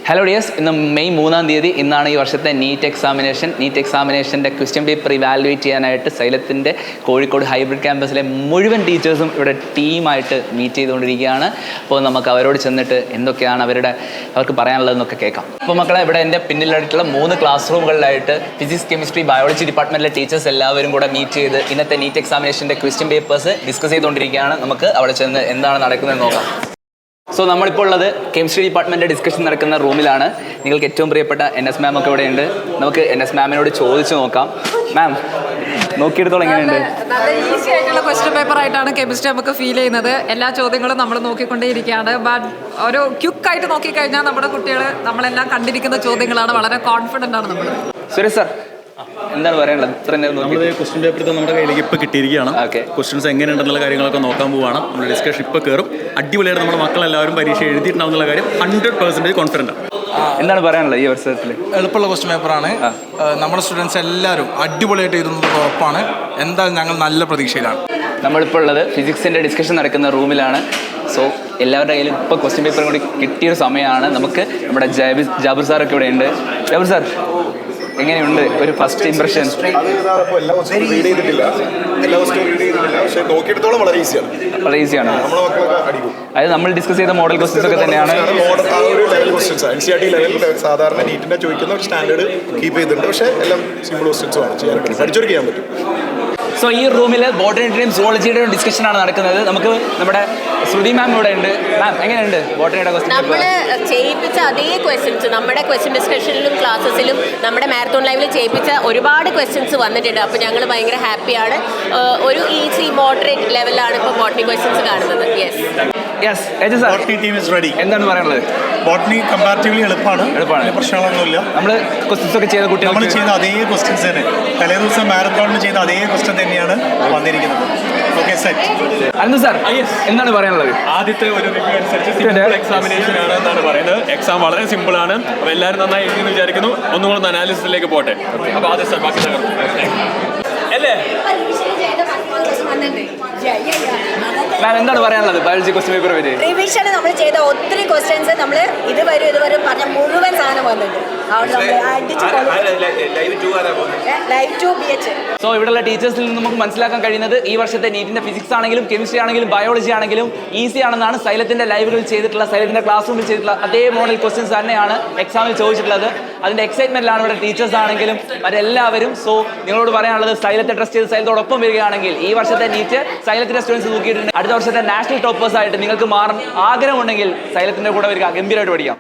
Hello dears, ഇന്ന് May 3-ാം തീയതി ഇന്നാണ് ഈ വർഷത്തെ നീറ്റ് എക്സാമിനേഷൻ്റെ ക്വസ്റ്റ്യൻ പേപ്പർ ഇവാലുവേറ്റ് ചെയ്യാനായിട്ട് സൈലത്തിൻ്റെ കോഴിക്കോട് ഹൈബ്രിഡ് ക്യാമ്പസിലെ മുഴുവൻ ടീച്ചേഴ്സും ഇവിടെ ടീമായിട്ട് മീറ്റ് ചെയ്തുകൊണ്ടിരിക്കുകയാണ്. അപ്പോൾ നമുക്ക് അവരോട് ചെന്നിട്ട് എന്തൊക്കെയാണ് അവർക്ക് പറയാനുള്ളതെന്നൊക്കെ കേൾക്കാം. അപ്പോൾ മക്കളെ, ഇവിടെ എൻ്റെ പിന്നിലായിട്ടുള്ള 3 ക്ലാസ് റൂമുകളിലായിട്ട് ഫിസിക്സ്, കെമിസ്ട്രി, ബയോളജി ഡിപ്പാർട്ട്മെൻറ്റിലെ ടീച്ചേഴ്സ് എല്ലാവരും കൂടെ മീറ്റ് ചെയ്ത് ഇന്നത്തെ നീറ്റ് എക്സാമിനേഷൻ്റെ ക്വസ്റ്റ്യൻ പേപ്പേഴ്സ് ഡിസ്കസ് ചെയ്തുകൊണ്ടിരിക്കുകയാണ്. നമുക്ക് അവിടെ ചെന്ന് എന്താണ് നടക്കുന്നത് നോക്കാം. സോ നമ്മളിപ്പോൾ ഉള്ളത് കെമിസ്ട്രി ഡിപ്പാർട്ട്മെൻറ്റ് ഡിസ്കഷൻ നടക്കുന്ന റൂമിലാണ്. നിങ്ങൾക്ക് ഏറ്റവും പ്രിയപ്പെട്ട NS മാം ഒക്കെ ഇവിടെയുണ്ട്. നമുക്ക് NS മാമിനോട് ചോദിച്ചു നോക്കാം. മാം, നോക്കിയെടുത്തോളം എങ്ങനെയുണ്ട്? നല്ല ഈസി ആയിട്ടുള്ള ക്വസ്റ്റ്യൻ പേപ്പർ ആയിട്ടാണ് കെമിസ്ട്രി നമുക്ക് ഫീൽ ചെയ്യുന്നത്. എല്ലാ ചോദ്യങ്ങളും നമ്മൾ നോക്കിക്കൊണ്ടേയിരിക്കുകയാണ്. ബട്ട് ഒരു ക്യുക്കായിട്ട് നോക്കിക്കഴിഞ്ഞാൽ നമ്മുടെ കുട്ടികൾ നമ്മളെല്ലാം കണ്ടിരിക്കുന്ന ചോദ്യങ്ങളാണ്. വളരെ കോൺഫിഡൻ്റ് ആണ് നമ്മൾ. സുരേഷ് സാർ, എന്താണ് പറയാനുള്ളത്? ക്വസ്റ്റ്യൻ പേപ്പർ നമ്മുടെ കയ്യിലേക്ക് ഇപ്പോൾ കിട്ടിയിരിക്കുകയാണ്. ക്വസ്റ്റ്യൻസ് എങ്ങനെയുണ്ടെന്നുള്ള കാര്യങ്ങളൊക്കെ നോക്കാൻ പോവുകയാണ്. നമ്മുടെ ഡിസ്കഷൻ ഇപ്പോൾ കയറും. അടിപൊളിയായിട്ട് നമ്മുടെ മക്കളെല്ലാവരും പരീക്ഷ എഴുതിയിട്ടുണ്ടാവുന്നുള്ള കാര്യം 100% കോൺഫിഡൻ്റ് ആണ്. എന്താണ് പറയാനുള്ളത്? ഈ വർഷത്തിൽ എളുപ്പമുള്ള ക്വസ്റ്റ്യൻ പേപ്പറാണ്. നമ്മുടെ സ്റ്റുഡൻസ് എല്ലാവരും അടിപൊളിയായിട്ട് എഴുതുന്നത് ഉറപ്പാണ്. എന്തായാലും ഞങ്ങൾ നല്ല പ്രതീക്ഷയിലാണ്. നമ്മളിപ്പോൾ ഉള്ളത് ഫിസിക്സിൻ്റെ ഡിസ്കഷൻ നടക്കുന്ന റൂമിലാണ്. സോ എല്ലാവരുടെ കയ്യിലും ഇപ്പോൾ ക്വസ്റ്റ്യൻ പേപ്പറും കൂടി കിട്ടിയൊരു സമയമാണ്. നമുക്ക് നമ്മുടെ ജാബിർ സാറൊക്കെ ഇവിടെ ഉണ്ട്. ജാബിർ സാർ, എങ്ങനെയുണ്ട് ഒരു ഫസ്റ്റ് ഇംപ്രഷൻ? വളരെ ഈസിയാണ്. അത് നമ്മൾ ഡിസ്കസ് ചെയ്ത മോഡൽ ക്വസ്റ്റ്യൻസ് ഒക്കെ തന്നെയാണ്. സാധാരണ നീറ്റിന്റെ ചോദിക്കുന്ന ഒരു സ്റ്റാൻഡേർഡ് കീപ്പ് ചെയ്തിട്ടുണ്ട്. പക്ഷേ എല്ലാം സിമ്പിൾ ക്വസ്റ്റ്യൻസും ആണ്, പഠിച്ചവർക്ക് ചെയ്യാൻ പറ്റും. സോ ഈ റൂമിൽ ബോട്ടണിയുടെയും സുവോളജിയുടെയും ഡിസ്കഷനാണ് നടക്കുന്നത്. നമുക്ക് നമ്മുടെ ശ്രുതി മാം ഇവിടെ ഉണ്ട്. മാം, എങ്ങനെയുണ്ട് ബോട്ടണിയുടെ ക്വസ്റ്റ്യൻ? നമ്മൾ ചെയ്യിപ്പിച്ച അതേ ക്വസ്റ്റ്യൻസ് നമ്മുടെ ക്വസ്റ്റ്യൻ ഡിസ്കഷനിലും ക്ലാസ്സസിലും നമ്മുടെ മാരത്തോൺ ലൈവിൽ ചെയ്യിപ്പിച്ച ഒരുപാട് ക്വസ്റ്റ്യൻസ് വന്നിട്ടുണ്ട്. അപ്പോൾ ഞങ്ങൾ ഭയങ്കര ഹാപ്പിയാണ്. ഒരു ഈസി മോഡറേറ്റ് ലെവലാണ് ഇപ്പോൾ ബോട്ടണി ക്വസ്റ്റ്യൻസ് കാണുന്നത്. എന്താണ് പറയാനുള്ളത്? ബോട്ടണി കമ്പാരിറ്റീവ്ലി എളുപ്പമാണ്. പ്രശ്നങ്ങളൊന്നുമില്ല. നമ്മൾ ക്വസ്റ്റ്യൻസ് ഒക്കെ ചെയ്ത കുട്ടികൾ നമ്മൾ ചെയ്യുന്ന അതേ ക്വസ്റ്റ്യൻസ് തന്നെ, തലേ ദിവസം മാരത്തോണിന് ചെയ്ത അതേ ക്വസ്റ്റ്യൻ തന്നെയാണ് വന്നിരിക്കുന്നത്. Okay, set. അനന്ത് സാർ, എന്താണ് പറയാനുള്ളത്? ആദ്യത്തെ ഒരു റിവ്യൂ അനുസരിച്ച് എക്സാമിനേഷൻ ആണ് എന്നാണ് പറയുന്നത്. എക്സാം വളരെ സിമ്പിൾ ആണ്. അപ്പോൾ എല്ലാവരും നന്നായി എഴുതിയെന്ന് വിചാരിക്കുന്നു. ഒന്നുകൂടെ അനാലിസിസിലേക്ക് പോട്ടെ. അപ്പോൾ ആദ്യം സാർ ബാക്കി അല്ലേ? എന്താണ് പറയാനുള്ളത് ബയോളജി ക്വസ്റ്റ്യൻ പേപ്പർ പറ്റി? റിവിഷൻ നമ്മൾ ചെയ്ത ഒത്തിരി ക്വസ്റ്റ്യൻസ് നമ്മൾ ഇതുവരെ പറഞ്ഞ മുഴുവൻ സാധനം വന്നിട്ടുണ്ട്. സോ ഇവിടെയുള്ള ടീച്ചേഴ്സിൽ നിന്ന് നമുക്ക് മനസ്സിലാക്കാൻ കഴിയുന്നത് ഈ വർഷത്തെ നീറ്റിന്റെ ഫിസിക്സ് ആണെങ്കിലും കെമിസ്ട്രി ആണെങ്കിലും ബയോളജി ആണെങ്കിലും ഈസി ആണെന്നാണ്. സൈലത്തിന്റെ ലൈവുകളിൽ ചെയ്തിട്ടുള്ള, സൈലത്തിന്റെ ക്ലാസ് റൂമിൽ ചെയ്തിട്ടുള്ള അതേ മോഡൽ ക്വസ്റ്റ്യൻസ് തന്നെയാണ് എക്സാമിൽ ചോദിച്ചിട്ടുള്ളത്. അതിന്റെ എക്സൈറ്റ്മെന്റിലാണ് ഇവിടെ ടീച്ചേഴ്സ് ആണെങ്കിലും അവരെല്ലാവരും. സോ നിങ്ങളോട് പറയാനുള്ളത്, സൈലത്തെ ട്രസ്റ്റ് ചെയ്ത് സൈലത്തോടൊപ്പം വരികയാണെങ്കിൽ ഈ വർഷത്തെ നീറ്റ് സൈലത്തിന്റെ സ്റ്റുഡൻസ് നോക്കിയിട്ടുണ്ട്. അടുത്ത വർഷത്തെ നാഷണൽ ടോപ്പേഴ്സ് ആയിട്ട് നിങ്ങൾക്ക് മാറാൻ ആഗ്രഹമുണ്ടെങ്കിൽ സൈലത്തിന്റെ കൂടെ വരിക, ഗംഭീരമായിട്ട് പഠിക്കാം.